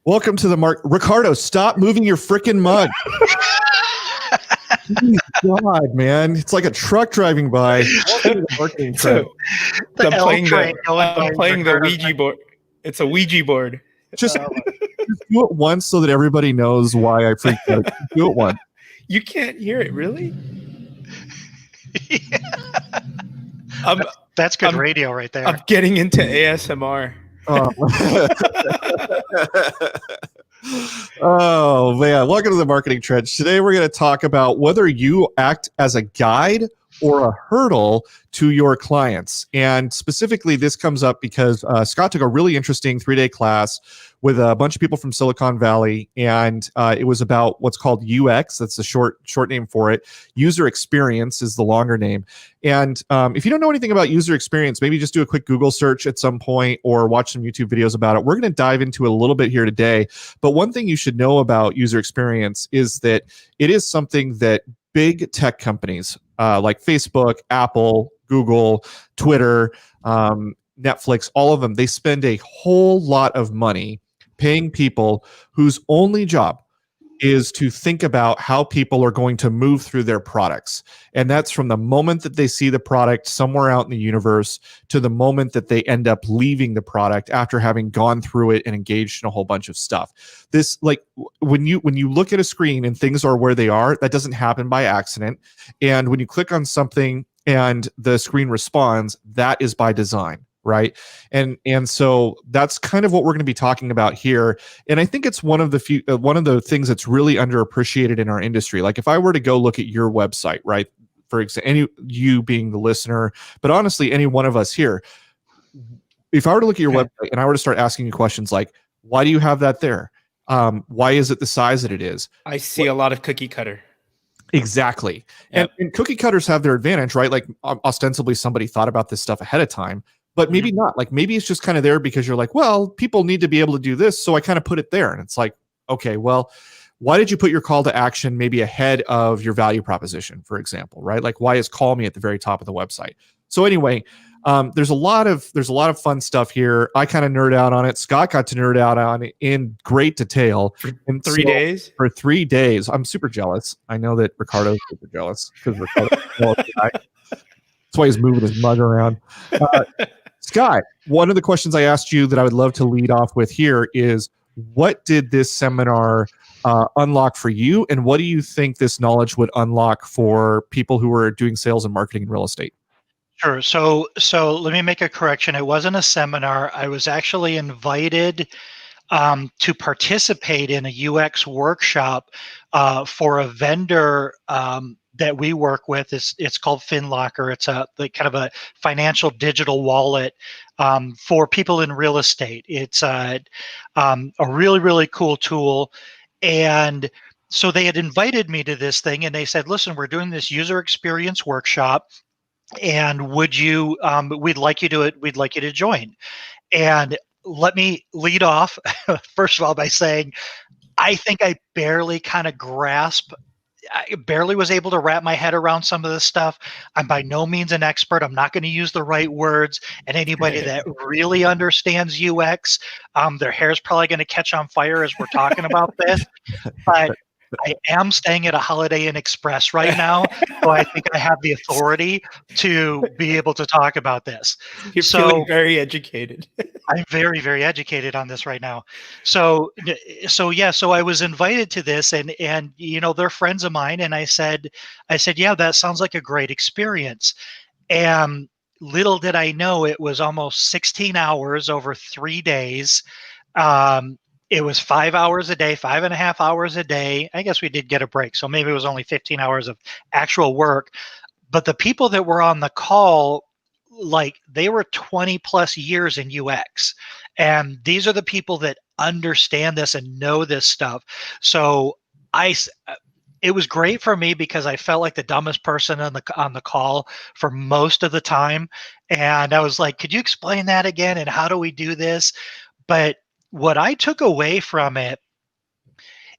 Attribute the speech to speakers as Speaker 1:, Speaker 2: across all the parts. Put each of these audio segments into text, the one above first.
Speaker 1: Welcome to the Ricardo, stop moving your freaking mug. God, man. It's like a truck driving by.
Speaker 2: I'm playing the Ouija board. It's a Ouija board.
Speaker 1: Just do it once so that everybody knows why I freaked out. Do it once.
Speaker 2: You can't hear it, really?
Speaker 3: That's good radio right there.
Speaker 2: I'm getting into ASMR.
Speaker 1: Oh man, welcome to the Marketing Trench. Today we're going to talk about whether you act as a guide or a hurdle to your clients. And specifically, this comes up because Scott took a really interesting 3-day class with a bunch of people from Silicon Valley, and it was about what's called UX. That's the short name for it. User experience is the longer name. And if you don't know anything about user experience, maybe just do a quick Google search at some point or watch some YouTube videos about it. We're going to dive into it a little bit here today. But one thing you should know about user experience is that it is something that big tech companies like Facebook, Apple, Google, Twitter, Netflix, all of them, they spend a whole lot of money paying people whose only job is to think about how people are going to move through their products. And that's from the moment that they see the product somewhere out in the universe to the moment that they end up leaving the product after having gone through it and engaged in a whole bunch of stuff. This, like, when you look at a screen and things are where they are, that doesn't happen by accident. And when you click on something and the screen responds, that is by design. Right. And so that's kind of what we're going to be talking about here. And I think it's one of the things that's really underappreciated in our industry. Like if I were to go look at your website, right, for example, you being the listener, but honestly, any one of us here, if I were to look at your website and I were to start asking you questions like, why do you have that there? Why is it the size that it is?
Speaker 2: I see a lot of cookie cutter.
Speaker 1: Exactly. Yep. And cookie cutters have their advantage, right? Like ostensibly somebody thought about this stuff ahead of time. But maybe not. Like maybe it's just kind of there because you're like, well, people need to be able to do this, so I kind of put it there. And it's like, okay, well, why did you put your call to action maybe ahead of your value proposition, for example, right? Like why is call me at the very top of the website? So anyway, there's a lot of fun stuff here. I kind of nerd out on it. Scott got to nerd out on it in great detail.
Speaker 2: In 3 days?
Speaker 1: For 3 days. I'm super jealous. I know that Ricardo's super jealous because Ricardo's that's why he's moving his mug around. Scott, one of the questions I asked you that I would love to lead off with here is, what did this seminar unlock for you, and what do you think this knowledge would unlock for people who are doing sales and marketing in real estate?
Speaker 3: Sure. So let me make a correction. It wasn't a seminar. I was actually invited to participate in a UX workshop for a vendor that we work with. It's called FinLocker. It's kind of a financial digital wallet for people in real estate. It's a really, really cool tool. And so they had invited me to this thing, and they said, listen, we're doing this user experience workshop, and we'd like you to join. And let me lead off first of all by saying, I think I barely was able to wrap my head around some of this stuff. I'm by no means an expert. I'm not going to use the right words. And anybody that really understands UX, their hair's probably going to catch on fire as we're talking about this. But I am staying at a Holiday Inn Express right now, so I think I have the authority to be able to talk about this.
Speaker 2: You're feeling very educated.
Speaker 3: I'm very, very educated on this right now. So I was invited to this, and they're friends of mine, and I said, yeah, that sounds like a great experience. And little did I know, it was almost 16 hours over 3 days. It was 5 hours a day, 5.5 hours a day. I guess we did get a break, so maybe it was only 15 hours of actual work. But the people that were on the call, like, they were 20 plus years in UX. And these are the people that understand this and know this stuff. So it was great for me because I felt like the dumbest person on the call for most of the time. And I was like, could you explain that again? And how do we do this? But what I took away from it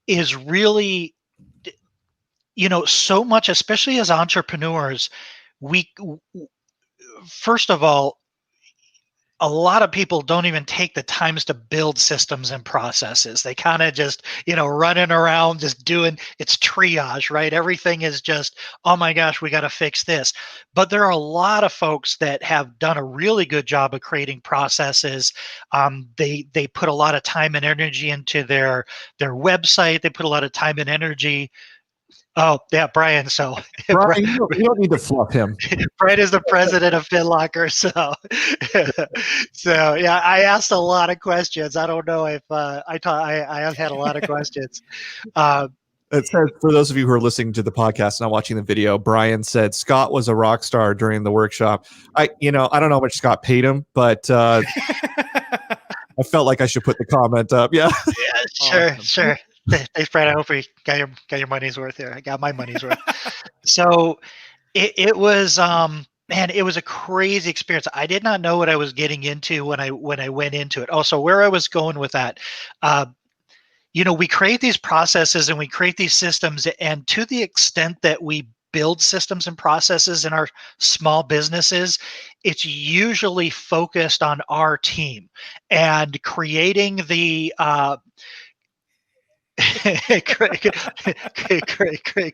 Speaker 3: is really, so much, especially as entrepreneurs, first of all, a lot of people don't even take the times to build systems and processes. They kind of just, running around just doing, it's triage, right? Everything is just, oh my gosh, we got to fix this. But there are a lot of folks that have done a really good job of creating processes. They put a lot of time and energy into their website. They put a lot of time and energy. Oh yeah, Brian. So
Speaker 1: Brian, you don't need to fluff him.
Speaker 3: Brian is the president of FinLocker. So yeah, I asked a lot of questions. I don't know if I have had a lot of questions.
Speaker 1: It says, for those of you who are listening to the podcast, not watching the video, Brian said Scott was a rock star during the workshop. I don't know how much Scott paid him, but I felt like I should put the comment up. Yeah.
Speaker 3: Yeah, sure. Thanks, Brad. I hope you got your money's worth here. I got my money's worth. So it was man, it was a crazy experience. I did not know what I was getting into when I went into it. Also, where I was going with that, we create these processes and we create these systems, and to the extent that we build systems and processes in our small businesses, it's usually focused on our team and creating the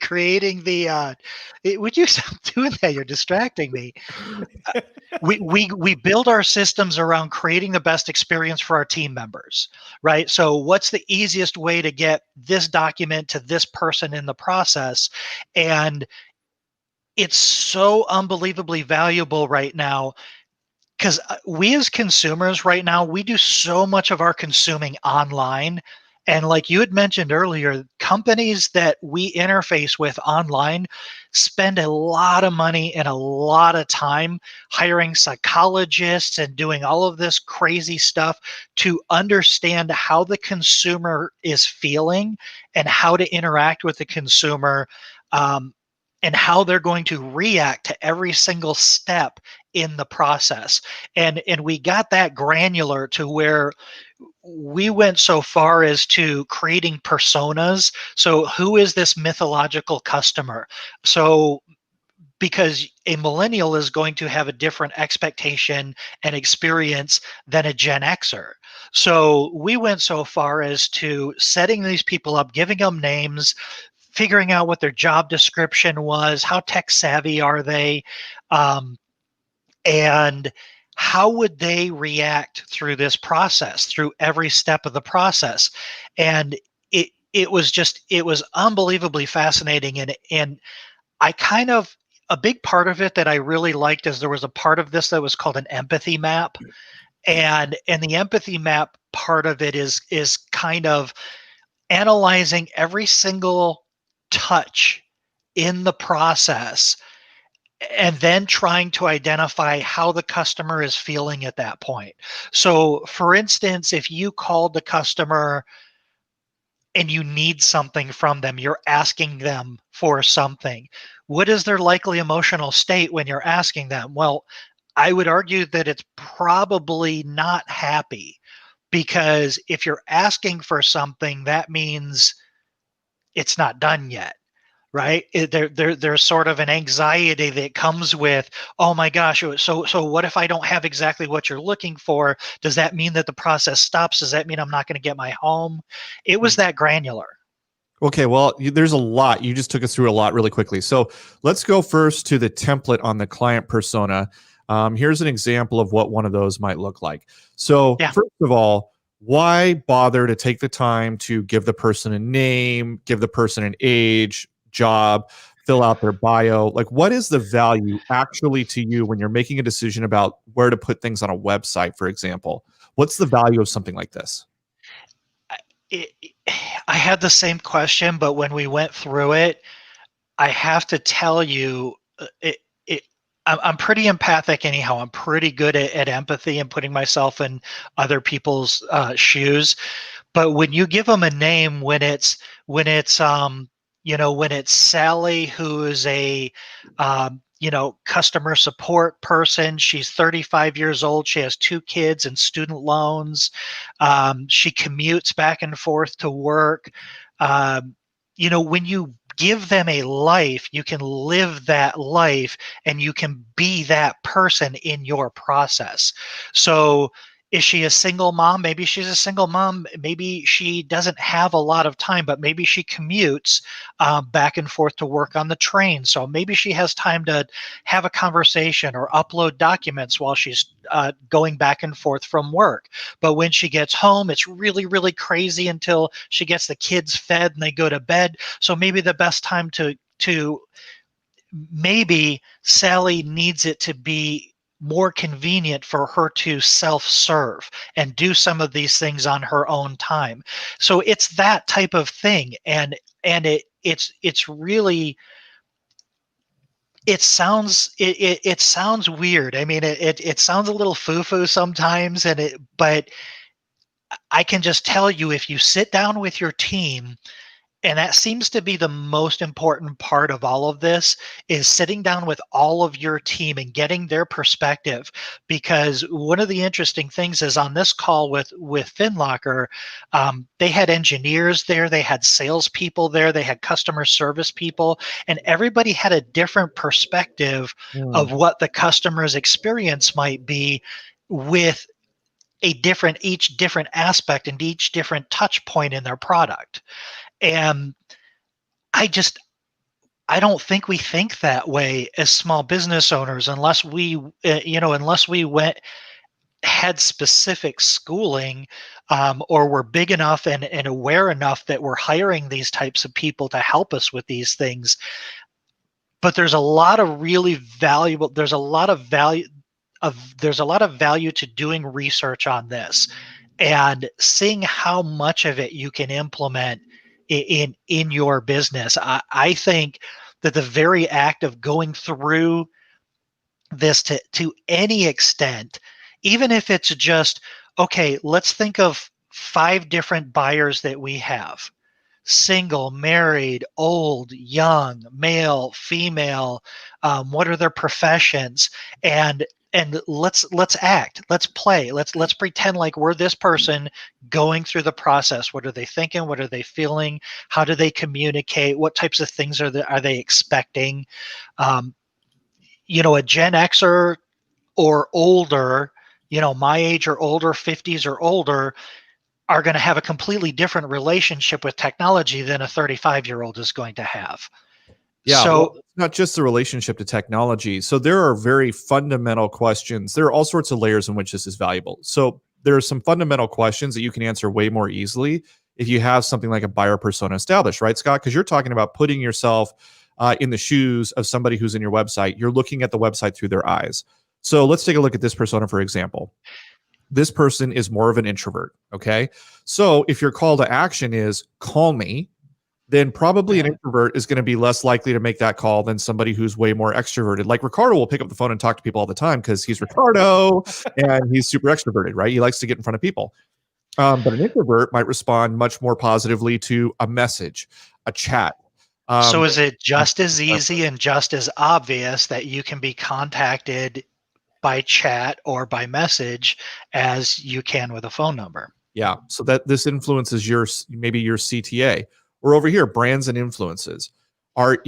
Speaker 3: creating the would you stop doing that? You're distracting me. We build our systems around creating the best experience for our team members, right? So what's the easiest way to get this document to this person in the process? And it's so unbelievably valuable right now, because we as consumers right now, we do so much of our consuming online. And like you had mentioned earlier, companies that we interface with online spend a lot of money and a lot of time hiring psychologists and doing all of this crazy stuff to understand how the consumer is feeling and how to interact with the consumer, and how they're going to react to every single step in the process. And we got that granular to where we went so far as to creating personas. So who is this mythological customer? So because a millennial is going to have a different expectation and experience than a Gen Xer. So we went so far as to setting these people up, giving them names, figuring out what their job description was, how tech savvy are they, and how would they react through this process, through every step of the process. And it was unbelievably fascinating. And I kind of, a big part of it that I really liked is there was a part of this that was called an empathy map. And the empathy map part of it is kind of analyzing every single touch in the process and then trying to identify how the customer is feeling at that point. So for instance, if you called the customer and you need something from them, you're asking them for something, what is their likely emotional state when you're asking them? Well, I would argue that it's probably not happy, because if you're asking for something, that means it's not done yet, right? There's sort of an anxiety that comes with, oh my gosh, so what if I don't have exactly what you're looking for? Does that mean that the process stops? Does that mean I'm not going to get my home? It was that granular.
Speaker 1: Okay, well, there's a lot. You just took us through a lot really quickly. So let's go first to the template on the client persona. Here's an example of what one of those might look like. So first of all, why bother to take the time to give the person a name, give the person an age, job, fill out their bio? Like, what is the value actually to you when you're making a decision about where to put things on a website, for example? What's the value of something like this?
Speaker 3: I had the same question, but when we went through it, I have to tell you, I'm pretty empathic anyhow. I'm pretty good at empathy and putting myself in other people's shoes. But when you give them a name, when it's Sally, who is a customer support person. She's 35 years old. She has 2 kids and student loans. She commutes back and forth to work. When you give them a life, you can live that life, and you can be that person in your process. So is she a single mom? Maybe she's a single mom. Maybe she doesn't have a lot of time, but maybe she commutes back and forth to work on the train. So maybe she has time to have a conversation or upload documents while she's going back and forth from work. But when she gets home, it's really, really crazy until she gets the kids fed and they go to bed. So maybe the best time to maybe Sally needs it to be more convenient for her to self-serve and do some of these things on her own time. So it's that type of thing. And it's really, it sounds it sounds weird. I mean, it sounds a little foo-foo sometimes, but I can just tell you, if you sit down with your team, and that seems to be the most important part of all of this, is sitting down with all of your team and getting their perspective. Because one of the interesting things is, on this call with FinLocker, they had engineers there, they had salespeople there, they had customer service people, and everybody had a different perspective of what the customer's experience might be with each different aspect and each different touch point in their product. And I don't think we think that way as small business owners, unless we had specific schooling, or were big enough and aware enough that we're hiring these types of people to help us with these things. But there's a lot of really valuable, there's a lot of value to doing research on this and seeing how much of it you can implement in your business. I think that the very act of going through this to any extent, even if it's just, okay, let's think of 5 different buyers that we have: single, married, old, young, male, female, what are their professions, and let's act, let's play, let's pretend like we're this person going through the process. What are they thinking? What are they feeling? How do they communicate? What types of things are they expecting? A Gen Xer or older, my age or older, 50s or older, are going to have a completely different relationship with technology than a 35-year-old is going to have.
Speaker 1: Yeah,
Speaker 3: So
Speaker 1: well, it's not just the relationship to technology. So there are very fundamental questions. There are all sorts of layers in which this is valuable. So there are some fundamental questions that you can answer way more easily if you have something like a buyer persona established, right, Scott? Because you're talking about putting yourself in the shoes of somebody who's in your website. You're looking at the website through their eyes. So let's take a look at this persona, for example. This person is more of an introvert, okay? So if your call to action is call me, then probably an introvert is going to be less likely to make that call than somebody who's way more extroverted. Like Ricardo will pick up the phone and talk to people all the time because he's Ricardo and he's super extroverted, right? He likes to get in front of people. But an introvert might respond much more positively to a message, a chat.
Speaker 3: So is it just as easy and just as obvious that you can be contacted by chat or by message as you can with a phone number?
Speaker 1: Yeah. So that this influences maybe your CTA. Or over here, brands and influences are,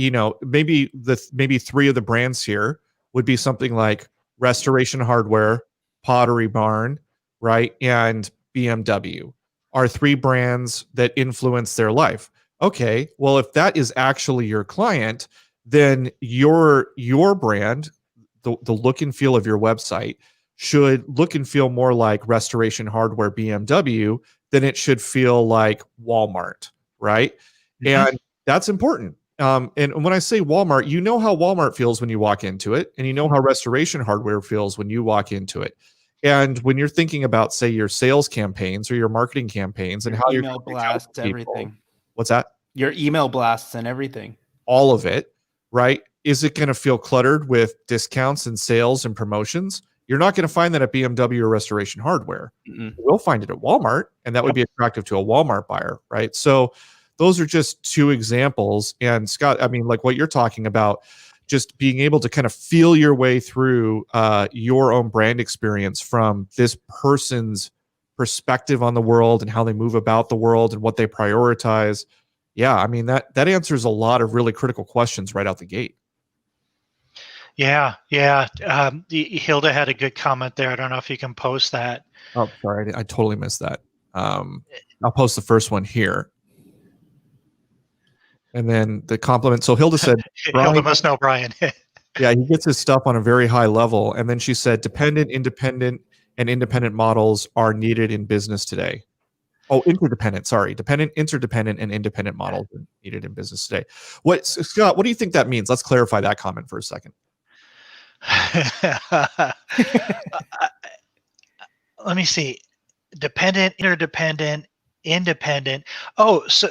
Speaker 1: maybe 3 of the brands here would be something like Restoration Hardware, Pottery Barn, right? And BMW are 3 brands that influence their life. Okay. Well, if that is actually your client, then your brand, the look and feel of your website should look and feel more like Restoration Hardware, BMW, than it should feel like Walmart, right?
Speaker 3: Mm-hmm.
Speaker 1: And that's important. And when I say Walmart, you know how Walmart feels when you walk into it, and you know how Restoration Hardware feels when you walk into it. And when you're thinking about, say, your sales campaigns or your marketing campaigns and how your
Speaker 2: email blasts, everything.
Speaker 1: What's that?
Speaker 2: Your email blasts and everything.
Speaker 1: All of it, right? Is it going to feel cluttered with discounts and sales and promotions? You're not going to find that at BMW or Restoration Hardware. You will find it at Walmart, and that would be attractive to a Walmart buyer, right? So those are just 2 examples. And Scott, I mean, like what you're talking about, just being able to kind of feel your way through your own brand experience from this person's perspective on the world and how they move about the world and what they prioritize. Yeah, I mean, that answers a lot of really critical questions right out the gate.
Speaker 3: Yeah. Hilda had a good comment there. I don't know if you can post that.
Speaker 1: Oh, sorry, I totally missed that. I'll post the first one here. And then the compliment. So Hilda said,
Speaker 3: Hilda must know Brian.
Speaker 1: yeah, he gets his stuff on a very high level. And then she said, dependent, independent, and independent models are needed in business today. Oh, interdependent. Sorry, dependent, interdependent, and independent models are needed in business today. Scott? What do you think that means? Let's clarify that comment for a second.
Speaker 3: Let me see. Dependent, interdependent, independent. Oh, so.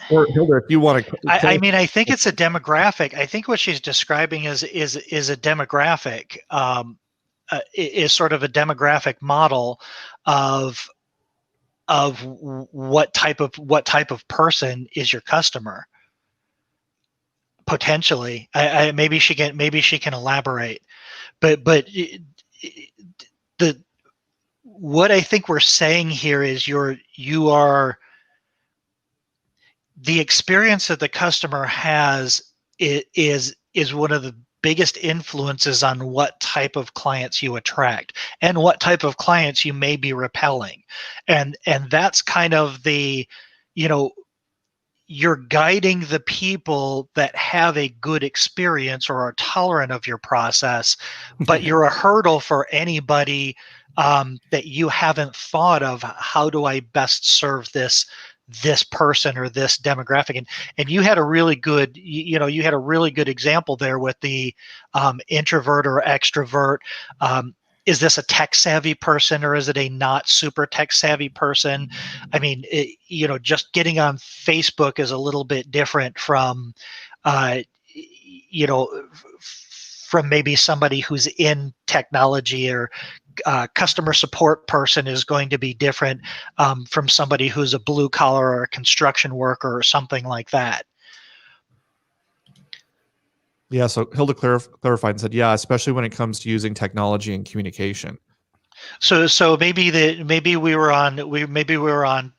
Speaker 1: Or Hilda, if you want to.
Speaker 3: I mean, I think it's a demographic. I think what she's describing is a demographic. Is sort of a demographic model of what type of person is your customer. Potentially, maybe she can elaborate, but what I think we're saying here is you are the experience that the customer has is one of the biggest influences on what type of clients you attract and what type of clients you may be repelling, and that's kind of the, you're guiding the people that have a good experience or are tolerant of your process, but you're a hurdle for anybody that you haven't thought of. How do I best serve this person or this demographic? And you had a really good, you had a really good example there with the introvert or extrovert. Is this a tech savvy person or is it a not super tech savvy person? I mean, just getting on Facebook is a little bit different from, from maybe somebody who's in technology, or customer support person is going to be different from somebody who's a blue collar or a construction worker or something like that.
Speaker 1: Yeah, so Hilda clarified and said, yeah, especially when it comes to using technology and communication.
Speaker 3: So maybe we were on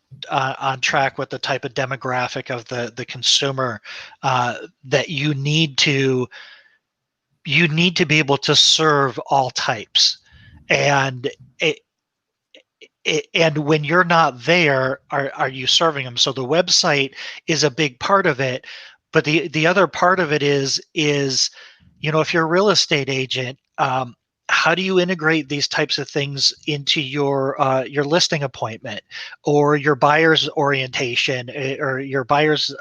Speaker 3: track with the type of demographic of the consumer that you need to be able to serve all types, and and when you're not there, are you serving them? So the website is a big part of it, but the other part of it is if you're a real estate agent, how do you integrate these types of things into your listing appointment or your buyer's orientation, or your buyer's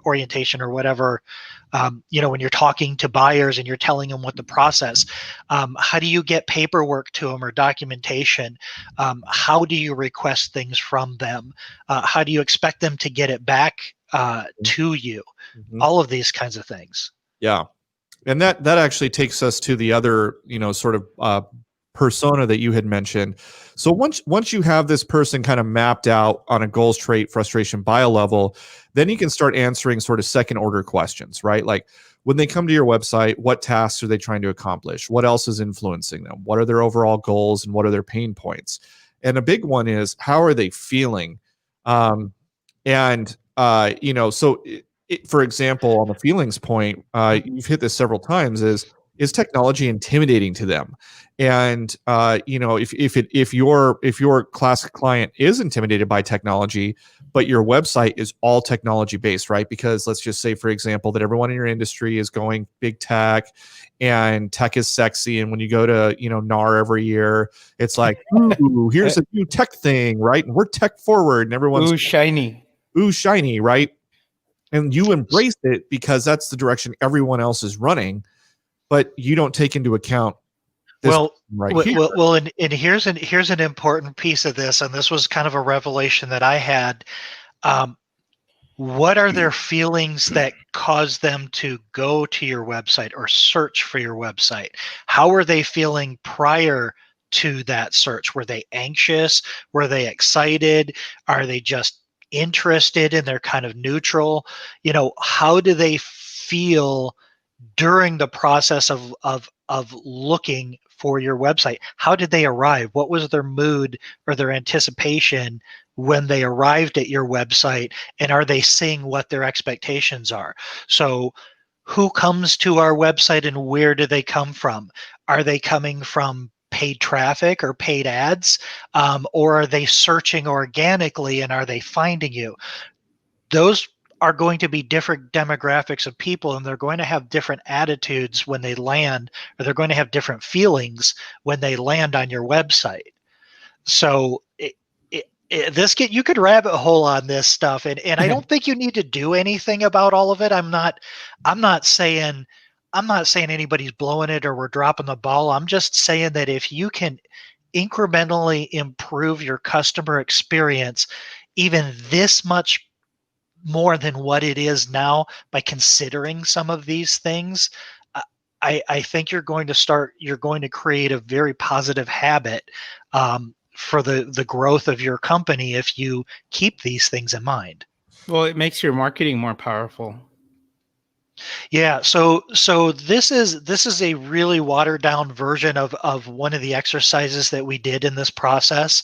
Speaker 3: orientation, or whatever? When you're talking to buyers and you're telling them what the process, how do you get paperwork to them or documentation? How do you request things from them? How do you expect them to get it back to you? Mm-hmm. All of these kinds of things.
Speaker 1: Yeah. And that actually takes us to the other, sort of persona that you had mentioned. So once you have this person kind of mapped out on a goals, trait, frustration, bio level, then you can start answering sort of second order questions, right? Like when they come to your website, what tasks are they trying to accomplish? What else is influencing them? What are their overall goals and what are their pain points? And a big one is, how are they feeling? So for example, on the feelings point, you've hit this several times, is technology intimidating to them? And if your classic client is intimidated by technology, but your website is all technology based, right? Because let's just say, for example, that everyone in your industry is going big tech, and tech is sexy, and when you go to NAR every year, it's like, ooh, here's a new tech thing, right? And we're tech forward, and everyone's
Speaker 2: ooh shiny,
Speaker 1: right? And you embrace it because that's the direction everyone else is running, but you don't take into account this
Speaker 3: well,
Speaker 1: here.
Speaker 3: And here's an important piece of this, and this was kind of a revelation that I had. What are their feelings that cause them to go to your website or search for your website? How are they feeling prior to that search? Were they anxious? Were they excited? Are they just interested and they're kind of neutral? How do they feel during the process of looking for your website? How did they arrive? What was their mood or their anticipation when they arrived at your website, and are they seeing what their expectations are? So who comes to our website and where do they come from? Are they coming from paid traffic or paid ads? Or are they searching organically and are they finding you? Those are going to be different demographics of people, and they're going to have different attitudes when they land, or they're going to have different feelings when they land on your website. So you could rabbit hole on this stuff, and I don't think you need to do anything about all of it. I'm not saying anybody's blowing it or we're dropping the ball. I'm just saying that if you can incrementally improve your customer experience even this much more than what it is now by considering some of these things, I think you're going to create a very positive habit for the growth of your company if you keep these things in mind.
Speaker 2: Well, it makes your marketing more powerful.
Speaker 3: Yeah, so this is a really watered down version of one of the exercises that we did in this process,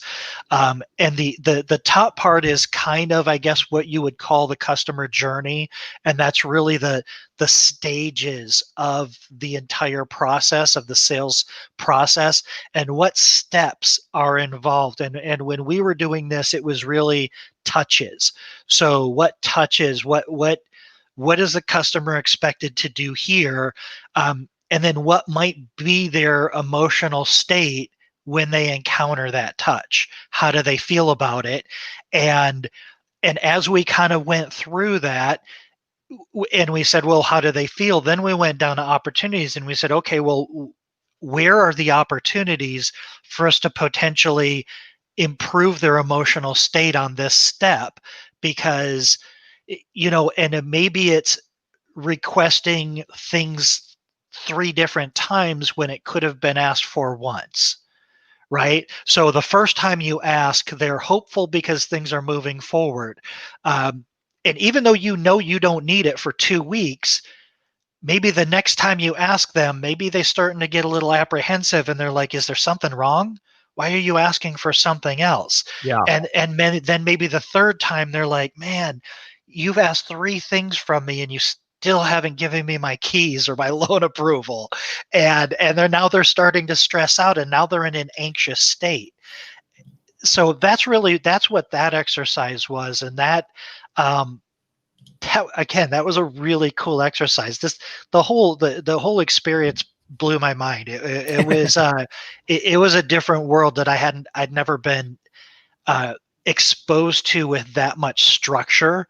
Speaker 3: and the top part is kind of, I guess, what you would call the customer journey, and that's really the stages of the entire process of the sales process and what steps are involved. And when we were doing this, it was really touches. So what touches, what is the customer expected to do here? And then what might be their emotional state when they encounter that touch? How do they feel about it? And as we kind of went through that, and we said, well, how do they feel? Then we went down to opportunities and we said, okay, well, where are the opportunities for us to potentially improve their emotional state on this step? Because, and maybe it's requesting things 3 different times when it could have been asked for once, right? So the first time you ask, they're hopeful because things are moving forward. And even though you don't need it for 2 weeks, maybe the next time you ask them, maybe they're starting to get a little apprehensive and they're like, is there something wrong? Why are you asking for something else?
Speaker 1: Yeah.
Speaker 3: And then maybe the third time they're like, man, you've asked 3 things from me and you still haven't given me my keys or my loan approval. And they're starting to stress out, and now they're in an anxious state. So that's what that exercise was. And that, again, that was a really cool exercise. The whole experience blew my mind. It was it was a different world that I'd never been exposed to with that much structure.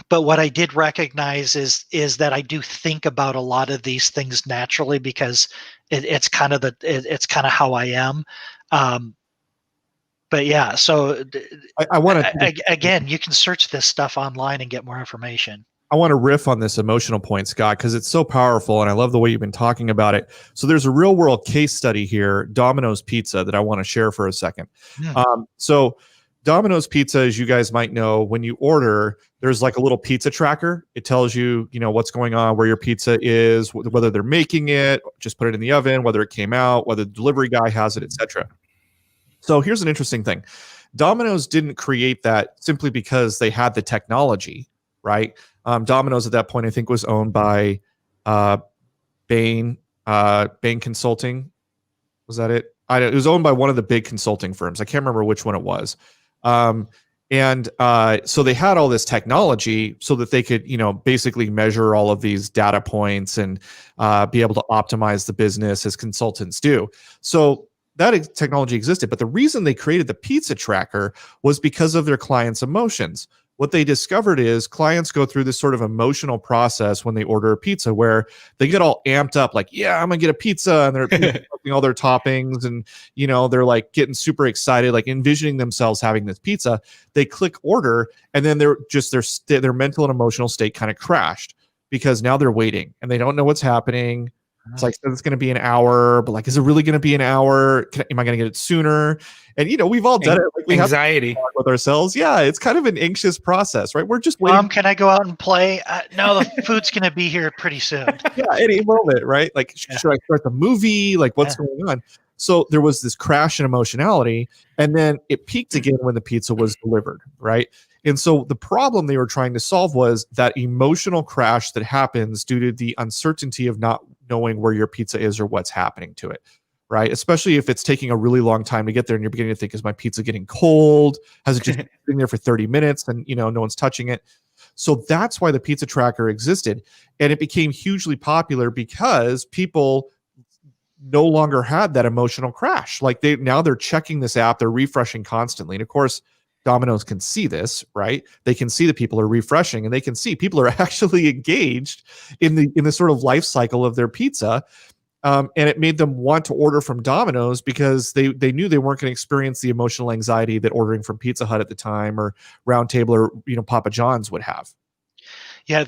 Speaker 3: But what I did recognize is that I do think about a lot of these things naturally because it's kind of how I am. But yeah, so
Speaker 1: I want to
Speaker 3: again, you can search this stuff online and get more information.
Speaker 1: I want to riff on this emotional point, Scott, because it's so powerful, and I love the way you've been talking about it. So there's a real world case study here, Domino's Pizza, that I want to share for a second. So Domino's Pizza, as you guys might know, when you order, there's like a little pizza tracker. It tells you, what's going on, where your pizza is, whether they're making it, just put it in the oven, whether it came out, whether the delivery guy has it, etc. So here's an interesting thing. Domino's didn't create that simply because they had the technology, right? Domino's at that point, I think, was owned by Bain Consulting. Was that it? It was owned by one of the big consulting firms. I can't remember which one it was. So they had all this technology so that they could, basically measure all of these data points and be able to optimize the business as consultants do. So that technology existed, but the reason they created the pizza tracker was because of their clients' emotions. What they discovered is clients go through this sort of emotional process when they order a pizza where they get all amped up, like, yeah, I'm gonna get a pizza, and they're putting all their toppings, and they're like getting super excited, like envisioning themselves having this pizza. They click order, and then their mental and emotional state kind of crashed because now they're waiting and they don't know what's happening. It's like, it's going to be an hour, but like, is it really going to be an hour? Am I going to get it sooner? And, we've all done it. Like, we
Speaker 2: anxiety
Speaker 1: have with ourselves. Yeah. It's kind of an anxious process, right? We're just waiting.
Speaker 3: Mom, can I go out and play? No, the food's going to be here pretty soon.
Speaker 1: Yeah. Any moment, right? Like, should I start the movie? Like, what's going on? So there was this crash in emotionality, and then it peaked again when the pizza was delivered, right? And so the problem they were trying to solve was that emotional crash that happens due to the uncertainty of not knowing where your pizza is or what's happening to it, right? Especially if it's taking a really long time to get there and you're beginning to think, is my pizza getting cold? Has it just been sitting there for 30 minutes and, no one's touching it? So that's why the pizza tracker existed. And it became hugely popular because people no longer had that emotional crash. Like they're checking this app, they're refreshing constantly. And of course, Domino's can see this, right? They can see that people are refreshing, and they can see people are actually engaged in the sort of life cycle of their pizza. And it made them want to order from Domino's because they knew they weren't going to experience the emotional anxiety that ordering from Pizza Hut at the time or Round Table or Papa John's would have.
Speaker 3: Yeah,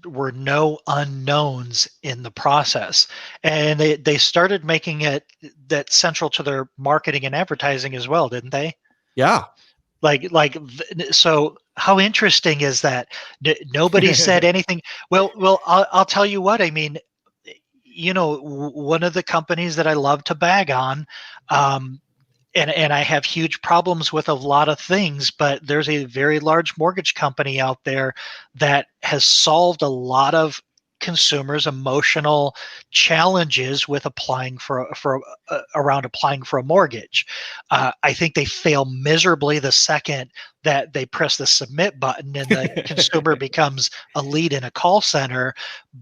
Speaker 3: were no unknowns in the process, and they started making it that central to their marketing and advertising as well, didn't they?
Speaker 1: Yeah.
Speaker 3: So how interesting is that? Nobody said anything. Well, I'll tell you what. I mean, one of the companies that I love to bag on, and I have huge problems with a lot of things, but there's a very large mortgage company out there that has solved a lot of consumers' emotional challenges with applying around applying for a mortgage. I think they fail miserably the second that they press the submit button and the consumer becomes a lead in a call center,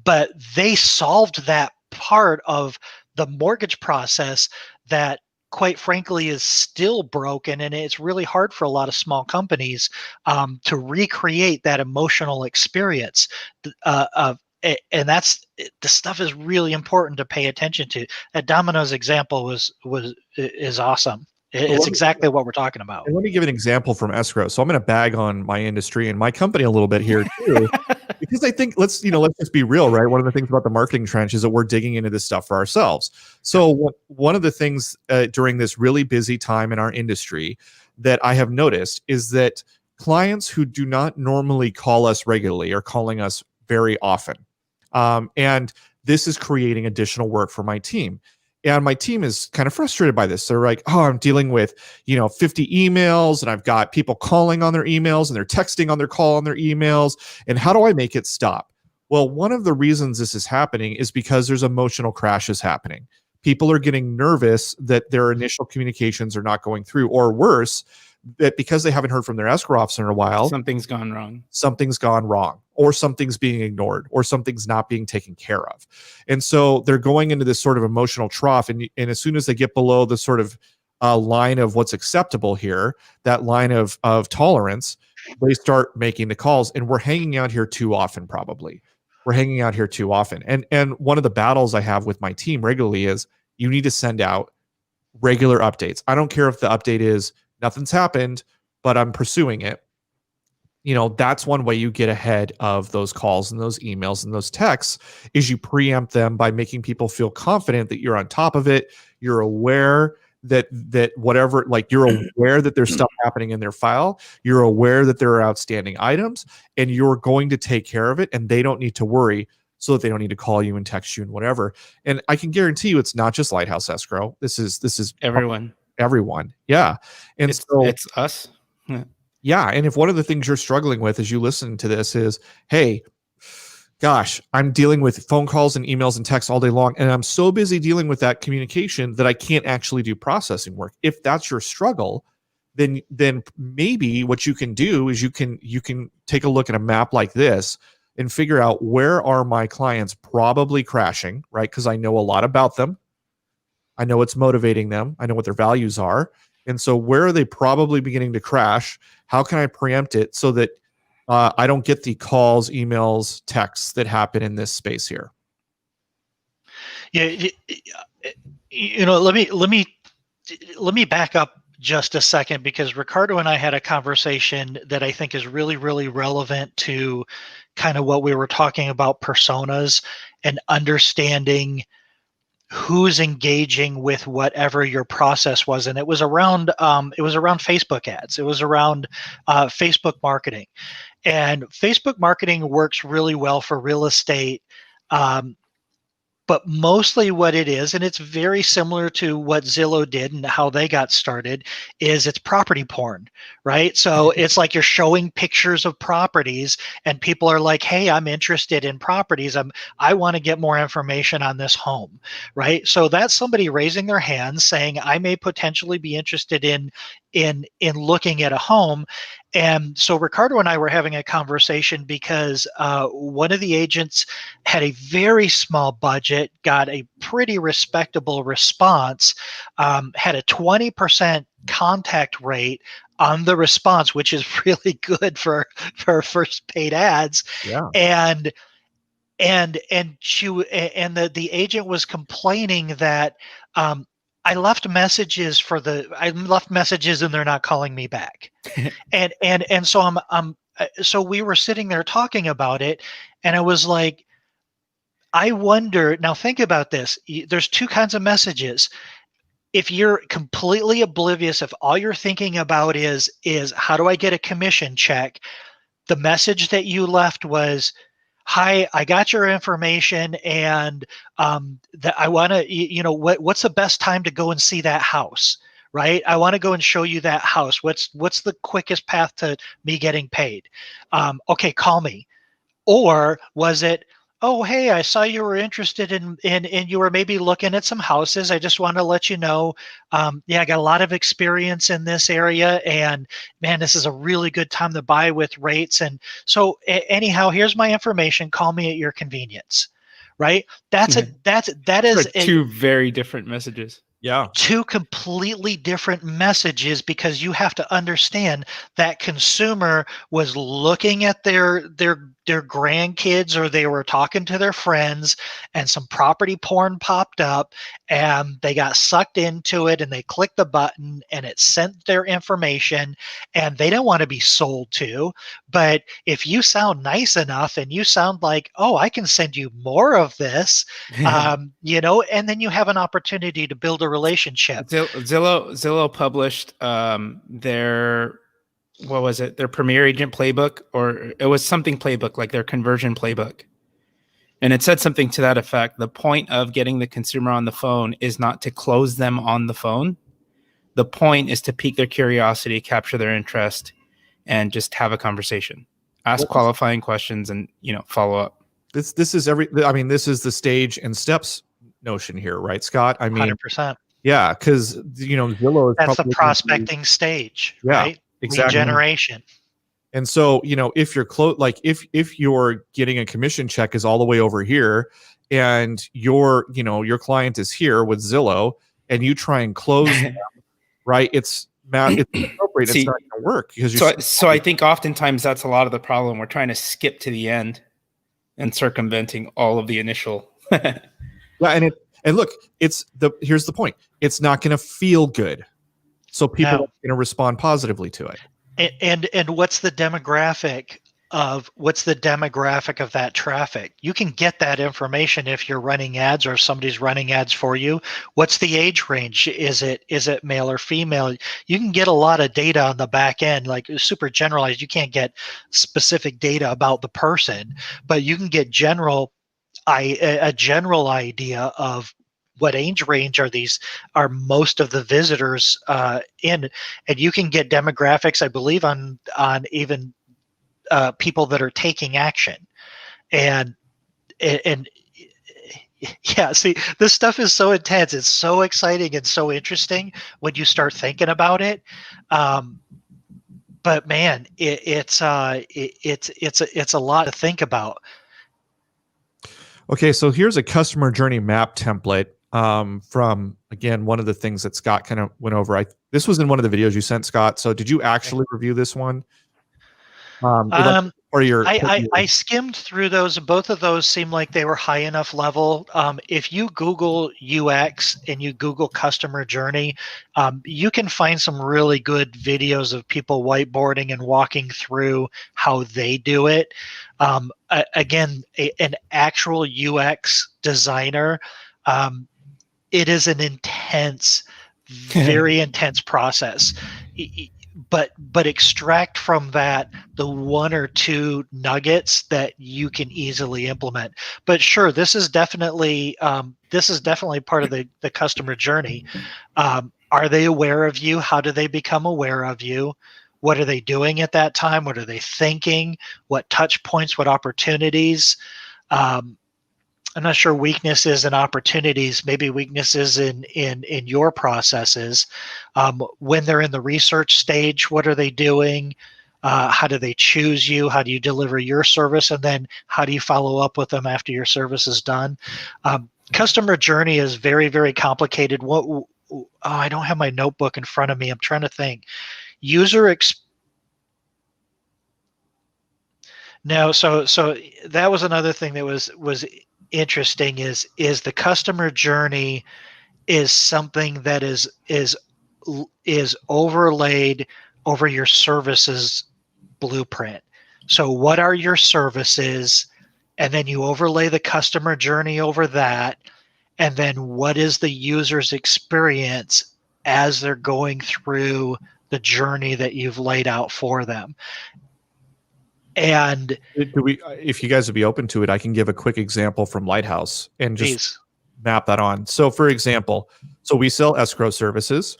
Speaker 3: but they solved that part of the mortgage process that, quite frankly, is still broken, and it's really hard for a lot of small companies to recreate that emotional experience. And that's the stuff is really important to pay attention to. That Domino's example is awesome. It's exactly what we're talking about.
Speaker 1: And let me give an example from escrow. So I'm going to bag on my industry and my company a little bit here too, because I think let's just be real, right? One of the things about the marketing trench is that we're digging into this stuff for ourselves. So one of the things during this really busy time in our industry that I have noticed is that clients who do not normally call us regularly are calling us very often. And this is creating additional work for my team. And my team is kind of frustrated by this. They're like, oh, I'm dealing with, 50 emails, and I've got people calling on their emails, and they're texting on their call on their emails. And how do I make it stop? Well, one of the reasons this is happening is because there's emotional crashes happening. People are getting nervous that their initial communications are not going through, or worse, that because they haven't heard from their escrow officer in a while,
Speaker 2: something's gone wrong,
Speaker 1: or something's being ignored, or something's not being taken care of. And so they're going into this sort of emotional trough. And as soon as they get below the sort of line of what's acceptable here, that line of tolerance, they start making the calls. And we're hanging out here too often, probably. We're hanging out here too often. And one of the battles I have with my team regularly is you need to send out regular updates. I don't care if the update is nothing's happened, but I'm pursuing it. That's one way you get ahead of those calls and those emails and those texts is you preempt them by making people feel confident that you're on top of it. You're aware that whatever, like you're aware that there's stuff happening in their file. You're aware that there are outstanding items, and you're going to take care of it, and they don't need to worry, so that they don't need to call you and text you and whatever. And I can guarantee you it's not just Lighthouse Escrow. This is
Speaker 2: everyone.
Speaker 1: Yeah. And
Speaker 2: it's us.
Speaker 1: Yeah. And if one of the things you're struggling with as you listen to this is, hey, gosh, I'm dealing with phone calls and emails and texts all day long, and I'm so busy dealing with that communication that I can't actually do processing work. If that's your struggle, then maybe what you can do is you can take a look at a map like this and figure out, where are my clients probably crashing, right? Because I know a lot about them. I know what's motivating them. I know what their values are. And so where are they probably beginning to crash? How can I preempt it so that I don't get the calls, emails, texts that happen in this space here?
Speaker 3: Yeah, let me back up just a second, because Ricardo and I had a conversation that I think is really, really relevant to kind of what we were talking about, personas and understanding who's engaging with whatever your process was. And it was around Facebook ads. It was around Facebook marketing. And Facebook marketing works really well for real estate. But But mostly what it is, and it's very similar to what Zillow did and how they got started, is it's property porn, right? So it's like you're showing pictures of properties and people are like, hey, I'm interested in properties. I want to get more information on this home, right? So that's somebody raising their hands saying, I may potentially be interested in looking at a home. And so Ricardo and I were having a conversation because one of the agents had a very small budget, got a pretty respectable response, had a 20% contact rate on the response, which is really good for first paid ads.
Speaker 1: Yeah.
Speaker 3: And the agent was complaining that I left messages and they're not calling me back. and so we were sitting there talking about it, and I was like, I wonder, now think about this. There's two kinds of messages. If you're completely oblivious, if all you're thinking about is how do I get a commission check, the message that you left was, hi, I got your information, and that I want to, what's the best time to go and see that house, right? I want to go and show you that house. What's the quickest path to me getting paid? Okay, call me. Or was it, oh, hey, I saw you were interested in you were maybe looking at some houses. I just want to let you know, I got a lot of experience in this area, and man, this is a really good time to buy with rates. And so anyhow, here's my information. Call me at your convenience, right? That is
Speaker 2: two very different messages.
Speaker 1: Yeah.
Speaker 3: Two completely different messages, because you have to understand that consumer was looking at their grandkids, or they were talking to their friends, and some property porn popped up and they got sucked into it, and they clicked the button and it sent their information, and they don't want to be sold to. But if you sound nice enough and you sound like, oh, I can send you more of this, and then you have an opportunity to build a relationship.
Speaker 2: Zillow published their, what was it? Their Premier Agent playbook, or it was something playbook, like their conversion playbook. And it said something to that effect. The point of getting the consumer on the phone is not to close them on the phone. The point is to pique their curiosity, capture their interest, and just have a conversation. Ask qualifying questions and, follow up.
Speaker 1: This is this is the stage and steps notion here, right, Scott? I mean,
Speaker 3: 100%.
Speaker 1: Yeah, because Zillow is
Speaker 3: that's the prospecting stage, right?
Speaker 1: Exactly.
Speaker 3: Lead generation.
Speaker 1: And so, if you're if you're getting a commission check is all the way over here, and your client is here with Zillow, and you try and close them, right? It's appropriate.
Speaker 2: See,
Speaker 1: it's not going to work because
Speaker 2: so I think oftentimes that's a lot of the problem. We're trying to skip to the end and circumventing all of the initial.
Speaker 1: Yeah, and look, here's the point. It's not going to feel good, so people are going to respond positively to it.
Speaker 3: And what's the demographic of that traffic? You can get that information if you're running ads or somebody's running ads for you. What's the age range? Is it male or female? You can get a lot of data on the back end, like super generalized. You can't get specific data about the person, but you can get a general idea of what age range are most of the visitors in, and you can get demographics, I believe, on even people that are taking action, and yeah. See, this stuff is so intense. It's so exciting and so interesting when you start thinking about it. But man, it's a lot to think about.
Speaker 1: Okay, so here's a customer journey map template from, again, one of the things that Scott kind of went over. This was in one of the videos you sent, Scott. So did you actually review this one?
Speaker 3: I skimmed through those. Both of those seemed like they were high enough level. If you Google UX and you Google customer journey, you can find some really good videos of people whiteboarding and walking through how they do it. Again, an actual UX designer, it is an intense, very intense process. but extract from that the one or two nuggets that you can easily implement. But sure, this is definitely part of the customer journey. Are they aware of you? How do they become aware of you? What are they doing at that time? What are they thinking? What touch points? What opportunities? I'm not sure weaknesses and opportunities, maybe weaknesses in your processes. When they're in the research stage, what are they doing? How do they choose you? How do you deliver your service? And then how do you follow up with them after your service is done? Customer journey is very, very complicated. I don't have my notebook in front of me. I'm trying to think. No, so that was another thing that was interesting is the customer journey is something that is overlaid over your services blueprint. So what are your services? And then you overlay the customer journey over that. And then what is the user's experience as they're going through the journey that you've laid out for them? And
Speaker 1: if you guys would be open to it, I can give a quick example from Lighthouse and just
Speaker 3: please.
Speaker 1: map that on. So for example, we sell escrow services,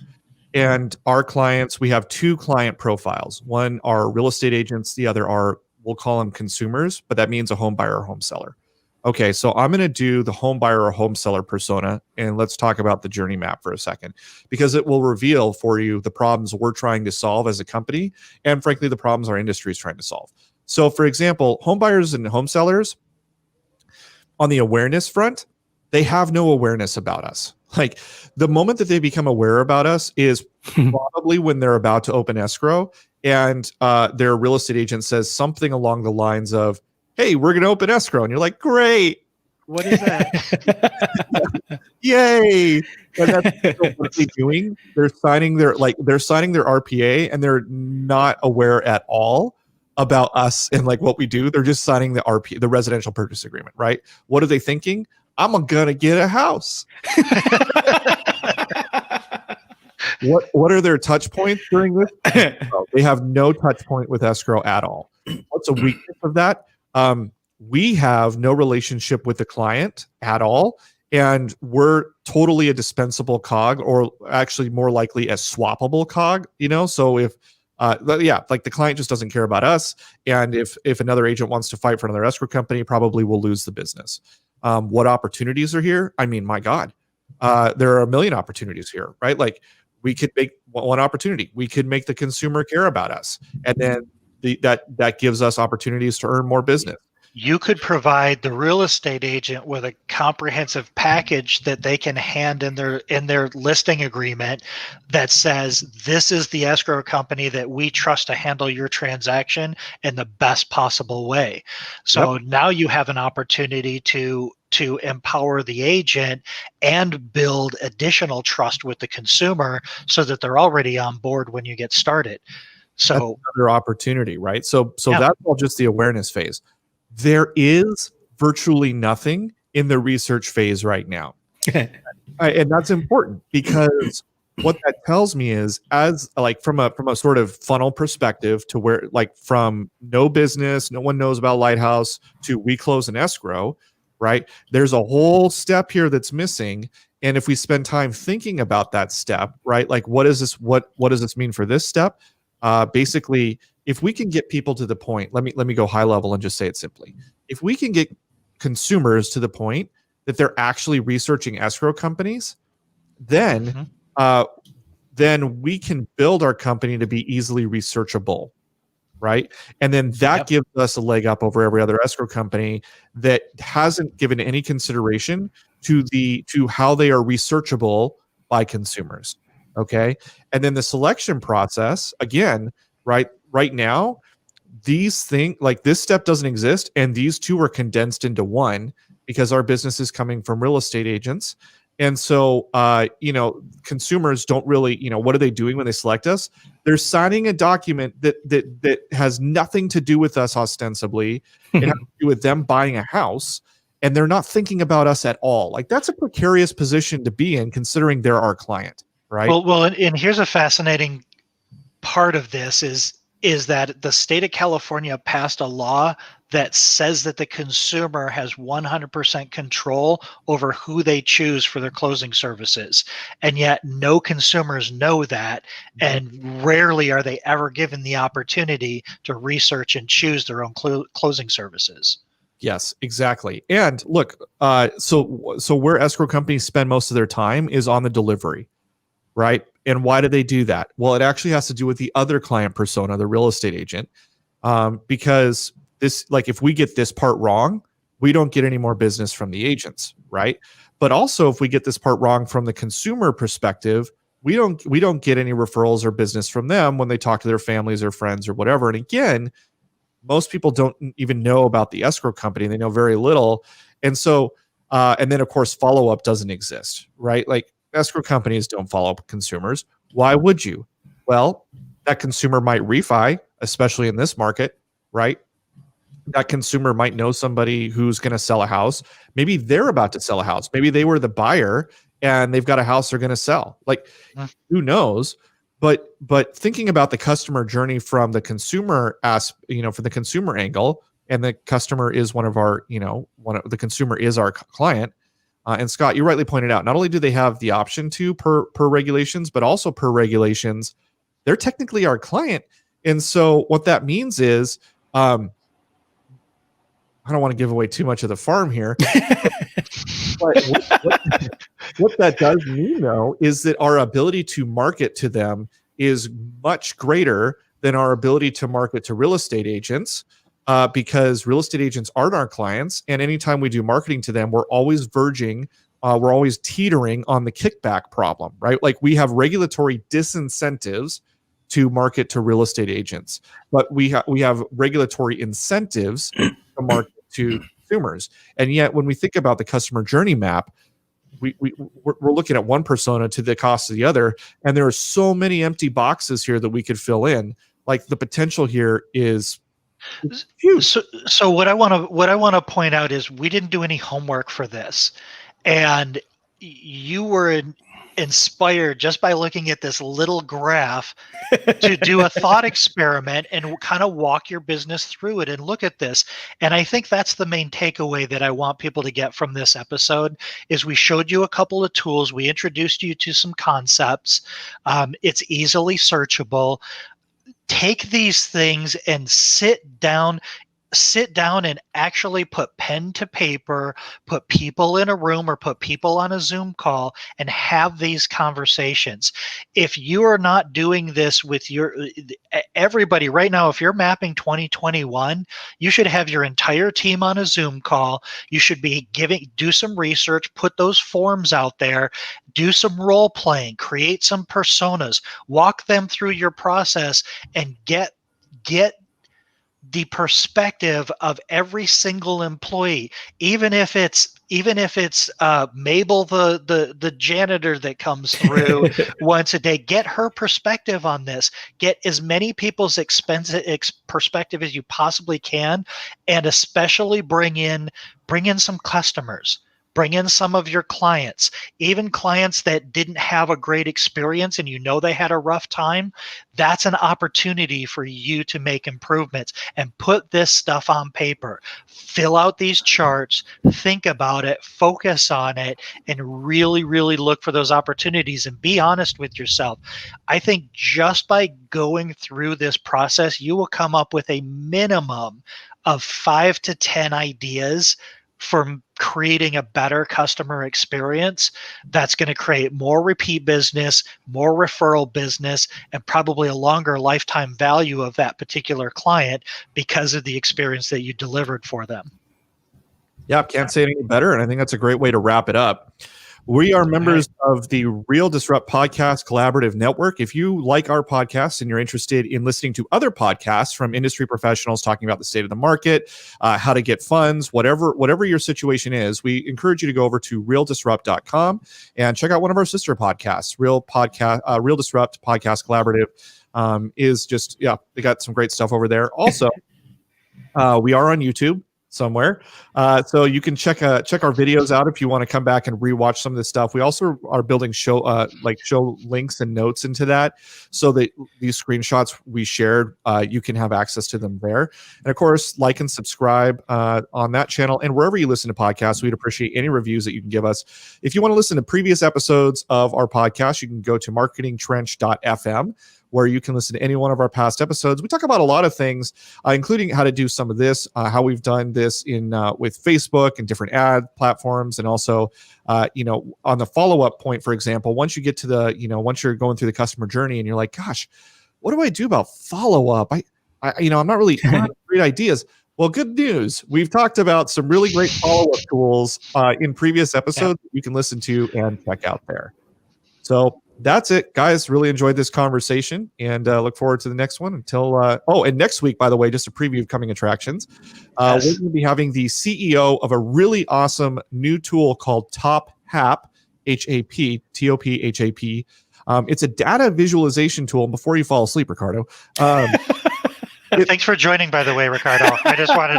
Speaker 1: and our clients, we have two client profiles. One are real estate agents, the other are, we'll call them consumers, but that means a home buyer or home seller. Okay, so I'm going to do the home buyer or home seller persona, and let's talk about the journey map for a second, because it will reveal for you the problems we're trying to solve as a company, and frankly, the problems our industry is trying to solve. So for example, home buyers and home sellers, on the awareness front, they have no awareness about us. Like the moment that they become aware about us is probably when they're about to open escrow and their real estate agent says something along the lines of, "Hey, we're going to open escrow." And you're like, "Great. What is that?" Yay. And that's what they're doing. They're signing their RPA, and they're not aware at all about us and like what we do. They're just signing the residential purchase agreement, right? What are they thinking? I'm gonna get a house. What are their touch points during this? They have no touch point with escrow at all. What's a weakness of that? We have no relationship with the client at all, and we're totally a dispensable cog, or actually more likely a swappable cog. So if like the client just doesn't care about us, and if another agent wants to fight for another escrow company, probably will lose the business. What opportunities are here? I mean, my God, there are a million opportunities here, right? Like we could make one opportunity. We could make the consumer care about us, and then that gives us opportunities to earn more business.
Speaker 3: You could provide the real estate agent with a comprehensive package that they can hand in their listing agreement that says, this is the escrow company that we trust to handle your transaction in the best possible way. So now you have an opportunity to empower the agent and build additional trust with the consumer so that they're already on board when you get started. So
Speaker 1: that's another opportunity, right? So that's all just the awareness phase. There is virtually nothing in the research phase right now. And that's important, because what that tells me is, as like from a sort of funnel perspective, to where like from no business, no one knows about Lighthouse, to we close an escrow, right? There's a whole step here that's missing. And if we spend time thinking about that step, right? Like what does this mean for this step? Basically, if we can get people to the point, let me go high level and just say it simply. If we can get consumers to the point that they're actually researching escrow companies, then we can build our company to be easily researchable, right? And then that gives us a leg up over every other escrow company that hasn't given any consideration to how they are researchable by consumers. Okay. And then the selection process, again, right now, these things, like this step doesn't exist. And these two are condensed into one, because our business is coming from real estate agents. And so, consumers don't really, what are they doing when they select us? They're signing a document that has nothing to do with us ostensibly. It has to do with them buying a house, and they're not thinking about us at all. Like that's a precarious position to be in, considering they're our client. Right.
Speaker 3: Well, and here's a fascinating part of this is that the state of California passed a law that says that the consumer has 100% control over who they choose for their closing services. And yet no consumers know that, and rarely are they ever given the opportunity to research and choose their own closing services.
Speaker 1: Yes, exactly. And look, so where escrow companies spend most of their time is on the delivery, right? And why do they do that? Well, it actually has to do with the other client persona, the real estate agent, because this, like, if we get this part wrong, we don't get any more business from the agents, right? But also, if we get this part wrong from the consumer perspective, we don't get any referrals or business from them when they talk to their families or friends or whatever. And again, most people don't even know about the escrow company. They know very little. And so, and then of course, follow-up doesn't exist, right? Like, escrow companies don't follow up consumers. Why would you? Well, that consumer might refi, especially in this market, right? That consumer might know somebody who's going to sell a house. Maybe they're about to sell a house. Maybe they were the buyer and they've got a house they're going to sell. Like, who knows? But thinking about the customer journey from the consumer from the consumer angle, and the customer is the consumer is our client. And Scott, you rightly pointed out, not only do they have the option to per regulations, but also per regulations, they're technically our client. And so what that means is, I don't want to give away too much of the farm here. But what that does mean, though, is that our ability to market to them is much greater than our ability to market to real estate agents, because real estate agents aren't our clients. And anytime we do marketing to them, we're always teetering on the kickback problem, right? Like, we have regulatory disincentives to market to real estate agents, but we have regulatory incentives to market to consumers. And yet, when we think about the customer journey map, we're looking at one persona to the cost of the other, and there are so many empty boxes here that we could fill in. Like, the potential here is huge.
Speaker 3: So what I want to point out is we didn't do any homework for this, and you were inspired just by looking at this little graph to do a thought experiment and kind of walk your business through it and look at this. And I think that's the main takeaway that I want people to get from this episode is we showed you a couple of tools. We introduced you to some concepts. It's easily searchable. Take these things and sit down and actually put pen to paper, put people in a room or put people on a Zoom call and have these conversations. If you are not doing this with everybody right now, if you're mapping 2021, you should have your entire team on a Zoom call. You should be do some research, put those forms out there, do some role playing, create some personas, walk them through your process, and get the perspective of every single employee, even if it's Mabel, the janitor that comes through once a day. Get her perspective on this. Get as many people's perspective as you possibly can, and especially bring in some customers. Bring in some of your clients, even clients that didn't have a great experience and they had a rough time. That's an opportunity for you to make improvements and put this stuff on paper. Fill out these charts, think about it, focus on it, and really, really look for those opportunities and be honest with yourself. I think just by going through this process, you will come up with a minimum of 5 to 10 ideas for creating a better customer experience that's going to create more repeat business, more referral business, and probably a longer lifetime value of that particular client because of the experience that you delivered for them.
Speaker 1: Yeah, can't say it any better. And I think that's a great way to wrap it up. We are members of the Real Disrupt Podcast Collaborative Network. If you like our podcast and you're interested in listening to other podcasts from industry professionals talking about the state of the market, how to get funds, whatever your situation is, we encourage you to go over to realdisrupt.com and check out one of our sister podcasts. Real Disrupt Podcast Collaborative is just, they got some great stuff over there. Also, we are on YouTube. somewhere. So you can check our videos out if you want to come back and rewatch some of this stuff. We also are building show links and notes into that, so that these screenshots we shared, you can have access to them there. And of course, like and subscribe on that channel, and wherever you listen to podcasts, we'd appreciate any reviews that you can give us. If you want to listen to previous episodes of our podcast, you can go to marketingtrench.fm, where you can listen to any one of our past episodes. We talk about a lot of things, including how to do some of this, how we've done this in with Facebook and different ad platforms, and also, on the follow-up point, for example, once you get to once you're going through the customer journey and you're like, gosh, what do I do about follow-up? I'm not really having great ideas. Well, good news. We've talked about some really great follow-up tools in previous episodes that you can listen to and check out there. So that's it, guys. Really enjoyed this conversation, and look forward to the next one. Until and next week, by the way, just a preview of coming attractions. We're going to be having the CEO of a really awesome new tool called Top Hap, HAP, TOP. It's a data visualization tool. And before you fall asleep, Ricardo.
Speaker 3: Thanks for joining, by the way, Ricardo. I just want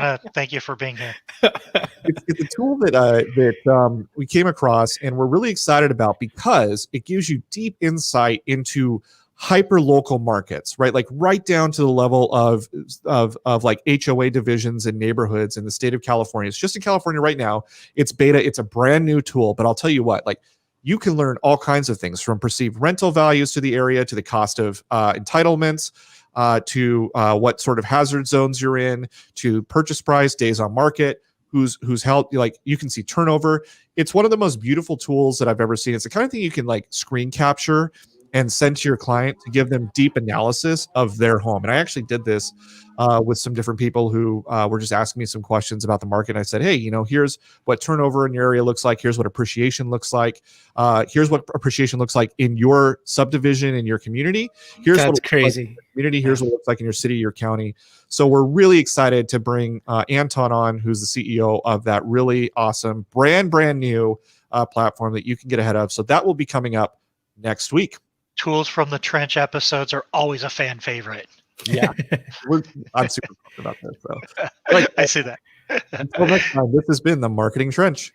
Speaker 3: to thank you for being here.
Speaker 1: It's a tool that we came across and we're really excited about, because it gives you deep insight into hyper local markets, right? Like right down to the level of like HOA divisions and neighborhoods in the state of California. It's just in California right now. It's beta. It's a brand new tool, but I'll tell you what, like, you can learn all kinds of things, from perceived rental values to the area, to the cost of entitlements, to what sort of hazard zones you're in, to purchase price, days on market, who's held, like, you can see turnover. It's one of the most beautiful tools that I've ever seen. It's the kind of thing you can like screen capture and send to your client to give them deep analysis of their home. And I actually did this with some different people who were just asking me some questions about the market. And I said, hey, here's what turnover in your area looks like. Here's what appreciation looks like. Here's what appreciation looks like in your subdivision, in your community. Here's
Speaker 2: That's
Speaker 1: what
Speaker 2: crazy.
Speaker 1: Like in your community. Here's what it looks like in your city, your county. So we're really excited to bring Anton on, who's the CEO of that really awesome brand new platform that you can get ahead of. So that will be coming up next week.
Speaker 3: Tools from the Trench episodes are always a fan favorite.
Speaker 1: Yeah, I'm super pumped about this. So,
Speaker 3: I see that.
Speaker 1: Until next time, this has been the Marketing Trench.